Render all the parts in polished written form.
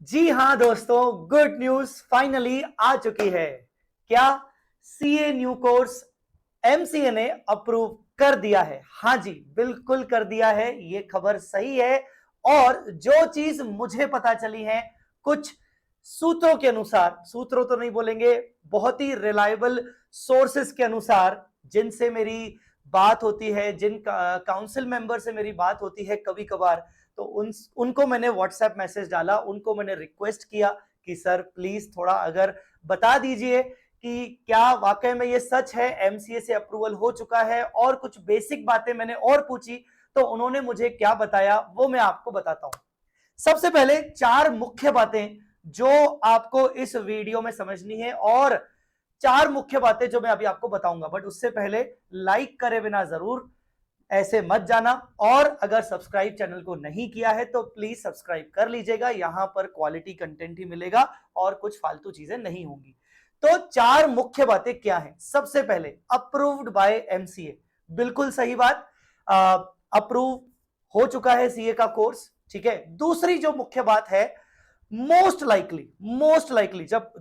जी हां दोस्तों, good news finally आ चुकी है। क्या सीए न्यू कोर्स एमसीए ने अप्रूव कर दिया है? हां जी, बिल्कुल कर दिया है। ये खबर सही है। और जो चीज मुझे पता चली है कुछ सूत्रों के अनुसार, सूत्रों तो नहीं बोलेंगे, बहुत ही रिलायबल सोर्सेस के अनुसार, जिनसे मेरी बात होती है, जिन काउंसिल मेंबर से मेरी बात होती है कभी कभार, तो उनको मैंने व्हाट्सएप मैसेज डाला, उनको मैंने रिक्वेस्ट किया कि सर प्लीज थोड़ा अगर बता दीजिए कि क्या वाकई में ये सच है, एमसीए से अप्रूवल हो चुका है। और कुछ बेसिक बातें मैंने और पूछी, तो उन्होंने मुझे क्या बताया वो मैं आपको बताता हूं। सबसे पहले चार मुख्य बातें जो आपको इस वीडियो में समझनी है, और चार मुख्य बातें जो मैं अभी आपको बताऊंगा। बट उससे पहले लाइक करे बिना जरूर ऐसे मत जाना, और अगर सब्सक्राइब चैनल को नहीं किया है तो प्लीज सब्सक्राइब कर लीजिएगा। यहां पर क्वालिटी कंटेंट ही मिलेगा और कुछ फालतू चीजें नहीं होंगी। तो चार मुख्य बातें क्या हैं? सबसे पहले, अप्रूव्ड बाय एमसीए, बिल्कुल सही बात। अप्रूव हो चुका है सीए का कोर्स, ठीक है। दूसरी जो मुख्य बात है, मोस्ट लाइकली जब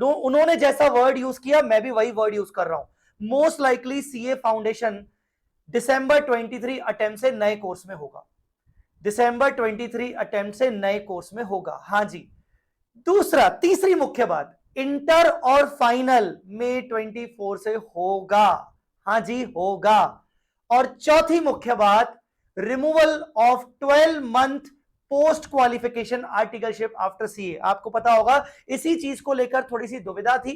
उन्होंने जैसा वर्ड यूज किया मैं भी वही वर्ड यूज कर रहा हूं। मोस्ट लाइकली सीए फाउंडेशन दिसंबर 23 अटेम्प्ट से नए कोर्स में होगा। दिसंबर 23 अटेम्प्ट से नए कोर्स में होगा, हां जी। दूसरा, तीसरी मुख्य बात, इंटर और फाइनल मई 24 से होगा, हां जी होगा। और चौथी मुख्य बात, removal of 12 month post qualification articleship after CA. आपको पता होगा इसी चीज को लेकर थोड़ी सी दुविधा थी,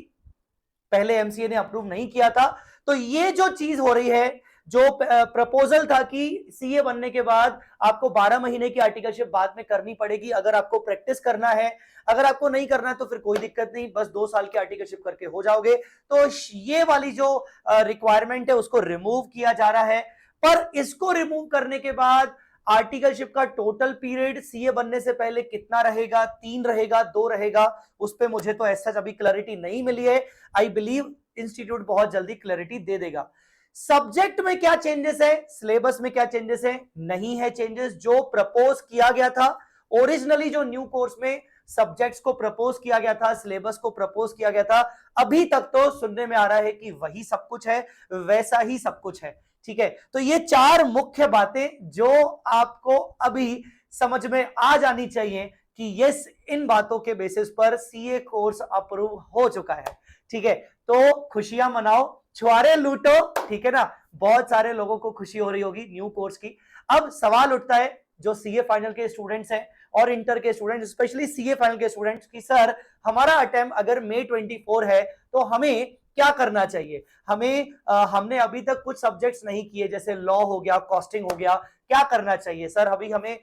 पहले एमसीए ने अप्रूव नहीं किया था। तो ये जो चीज हो रही है, जो प्रपोजल था कि सीए बनने के बाद आपको 12 महीने की आर्टिकलशिप बाद में करनी पड़ेगी अगर आपको प्रैक्टिस करना है। अगर आपको नहीं करना है तो फिर कोई दिक्कत नहीं, बस 2 साल की आर्टिकलशिप करके हो जाओगे। तो ये वाली जो रिक्वायरमेंट है उसको रिमूव किया जा रहा है। पर इसको रिमूव करने के बाद आर्टिकलशिप का टोटल पीरियड सीए बनने से पहले कितना रहेगा? 3 रहेगा, 2 रहेगा? उस पर मुझे तो ऐसा अभी क्लैरिटी नहीं मिली है। आई बिलीव इंस्टीट्यूट बहुत जल्दी क्लैरिटी दे देगा। सब्जेक्ट में क्या चेंजेस है, सिलेबस में क्या चेंजेस है? नहीं है चेंजेस। जो प्रपोज किया गया था ओरिजिनली, जो न्यू कोर्स में सब्जेक्ट्स को प्रपोज किया गया था, सिलेबस को प्रपोज किया गया था, अभी तक तो सुनने में आ रहा है कि वही सब कुछ है, वैसा ही सब कुछ है, ठीक है। तो ये चार मुख्य बातें जो आपको अभी समझ में आ जानी चाहिए कि यस, इन बातों के बेसिस पर सीए कोर्स अप्रूव हो चुका है, ठीक है। तो खुशियां मनाओ, छुआरे लूटो, ठीक है ना। बहुत सारे लोगों को खुशी हो रही होगी न्यू कोर्स की। अब सवाल उठता है जो सीए फाइनल के स्टूडेंट्स हैं और इंटर के स्टूडेंट्स, स्पेशली सीए फाइनल के स्टूडेंट्स, की सर हमारा अटेम्प्ट अगर मई 24 है तो हमें क्या करना चाहिए? हमने अभी तक कुछ सब्जेक्ट्स नहीं किए, जैसे लॉ हो गया, कॉस्टिंग हो गया, क्या करना चाहिए सर? अभी हमें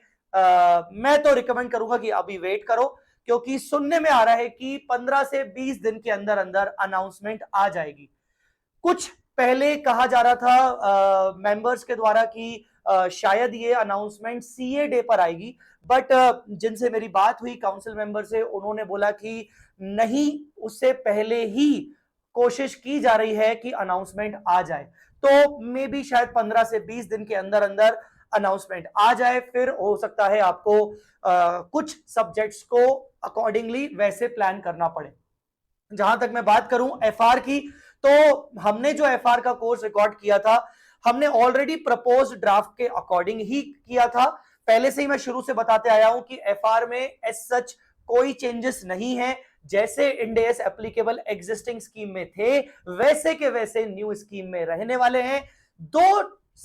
मैं तो रिकमेंड करूंगा कि अभी वेट करो, क्योंकि सुनने में आ रहा है कि 15 से 20 दिन के अंदर अंदर अनाउंसमेंट आ जाएगी। कुछ पहले कहा जा रहा था मेंबर्स के द्वारा कि शायद ये अनाउंसमेंट सीए डे पर आएगी, बट जिनसे मेरी बात हुई काउंसिल मेंबर से, उन्होंने बोला कि नहीं, उससे पहले ही कोशिश की जा रही है कि अनाउंसमेंट आ जाए। तो मे बी शायद 15 से 20 दिन के अंदर अंदर अनाउंसमेंट आ जाए। फिर हो सकता है आपको कुछ सब्जेक्ट्स को अकॉर्डिंगली वैसे प्लान करना पड़े। जहां तक मैं बात करूं एफआर की, तो हमने जो एफआर का कोर्स रिकॉर्ड किया था, हमने ऑलरेडी प्रपोज ड्राफ्ट के अकॉर्डिंग ही किया था। पहले से ही मैं शुरू से बताते आया हूं कि एफआर में एज सच कोई चेंजेस नहीं है। जैसे इंडेस एप्लीकेबल एग्जिस्टिंग स्कीम में थे, वैसे के वैसे न्यू स्कीम में रहने वाले हैं। दो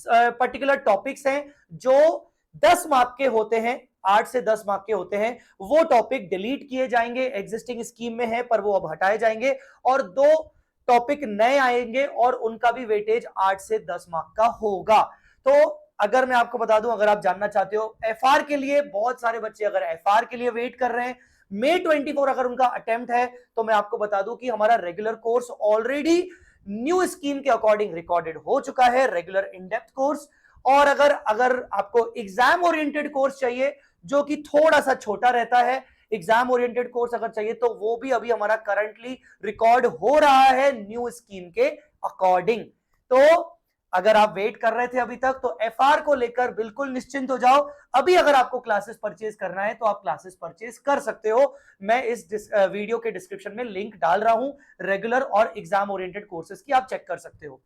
पर्टिकुलर टॉपिक्स हैं जो 10 मार्क के होते हैं, 8 से 10 मार्क के होते हैं। वो टॉपिक डिलीट किए जाएंगे, एग्जिस्टिंग स्कीम में है पर वो अब हटाए जाएंगे, और 2 टॉपिक नए आएंगे और उनका भी वेटेज 8 से 10 मार्क का होगा। तो अगर मैं आपको बता दूं, अगर आप जानना चाहते हो एफआर के लिए, बहुत सारे बच्चे अगर एफआर के लिए वेट कर रहे हैं, मई 24 अगर उनका अटेम्प्ट है, तो मैं आपको बता दूं कि हमारा regular course already knew scheme के अकॉर्डिंग रिकॉर्डेड हो चुका है, रेगुलर इन डेप्थ कोर्स। और अगर अगर आपको एग्जाम ओरिएंटेड कोर्स चाहिए जो कि थोड़ा सा छोटा रहता है, एग्जाम ओरिएंटेड कोर्स अगर चाहिए, तो वो भी अभी हमारा करंटली रिकॉर्ड हो रहा है न्यू स्कीम के अकॉर्डिंग। तो अगर आप वेट कर रहे थे अभी तक तो एफआर को लेकर बिल्कुल निश्चिंत हो जाओ। अभी अगर आपको क्लासेस परचेज करना है तो आप क्लासेस परचेज कर सकते हो। मैं इस वीडियो के डिस्क्रिप्शन में लिंक डाल रहा हूं रेगुलर और एग्जाम ओरिएंटेड कोर्सेज की, आप चेक कर सकते हो।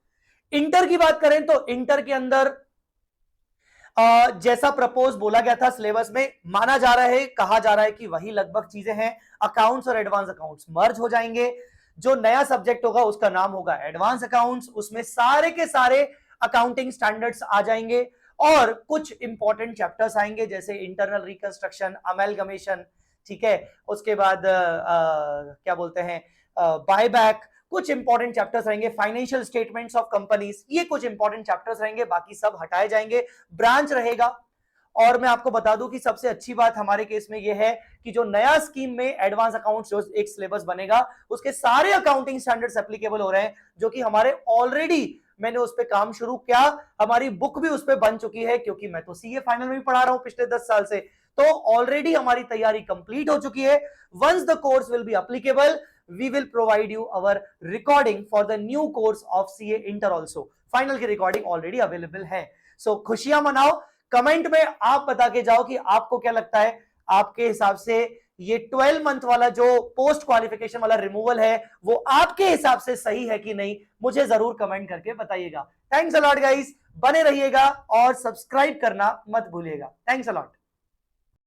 इंटर की बात करें तो इंटर के अंदर जैसा प्रपोज बोला गया था सिलेबस में, माना जा रहा है, कहा जा रहा है कि वही लगभग चीजें हैं। अकाउंट्स और एडवांस अकाउंट्स मर्ज हो जाएंगे। जो नया सब्जेक्ट होगा उसका नाम होगा एडवांस अकाउंट्स। उसमें सारे के सारे अकाउंटिंग स्टैंडर्ड्स आ जाएंगे और कुछ इंपॉर्टेंट चैप्टर्स आएंगे जैसे इंटरनल रिकंस्ट्रक्शन, अमेलगमेशन, ठीक है, उसके बाद क्या बोलते हैं, बायबैक, कुछ इंपॉर्टेंट चैप्टर्स रहेंगे, फाइनेंशियल स्टेटमेंट्स ऑफ कंपनीज, ये कुछ इंपॉर्टेंट चैप्टर्स रहेंगे, बाकी सब हटाए जाएंगे। ब्रांच रहेगा। और मैं आपको बता दूं कि सबसे अच्छी बात हमारे केस में यह है कि जो नया स्कीम में एडवांस अकाउंट्स जो एक सिलेबस बनेगा उसके सारे अकाउंटिंग स्टैंडर्ड्स एप्लीकेबल हो रहे हैं, जो कि हमारे ऑलरेडी मैंने उस पर काम शुरू किया, हमारी बुक भी उस पर बन चुकी है, क्योंकि मैं तो सीए फाइनल में भी पढ़ा रहा हूं पिछले 10 साल से, तो ऑलरेडी हमारी तैयारी कंप्लीट हो चुकी है। Once the course will be applicable, we will provide you our recording for the new course of CA Inter also. Final की रिकॉर्डिंग ऑलरेडी अवेलेबल है। सो खुशियां मनाओ। कमेंट में आप बता के जाओ कि आपको क्या लगता है, आपके हिसाब से ये 12 मंथ वाला जो पोस्ट क्वालिफिकेशन वाला रिमूवल है वो आपके हिसाब से सही है कि नहीं, मुझे जरूर कमेंट करके बताइएगा। थैंक्स अ लॉट गाइस, बने रहिएगा और सब्सक्राइब करना मत भूलिएगा। Thanks a lot.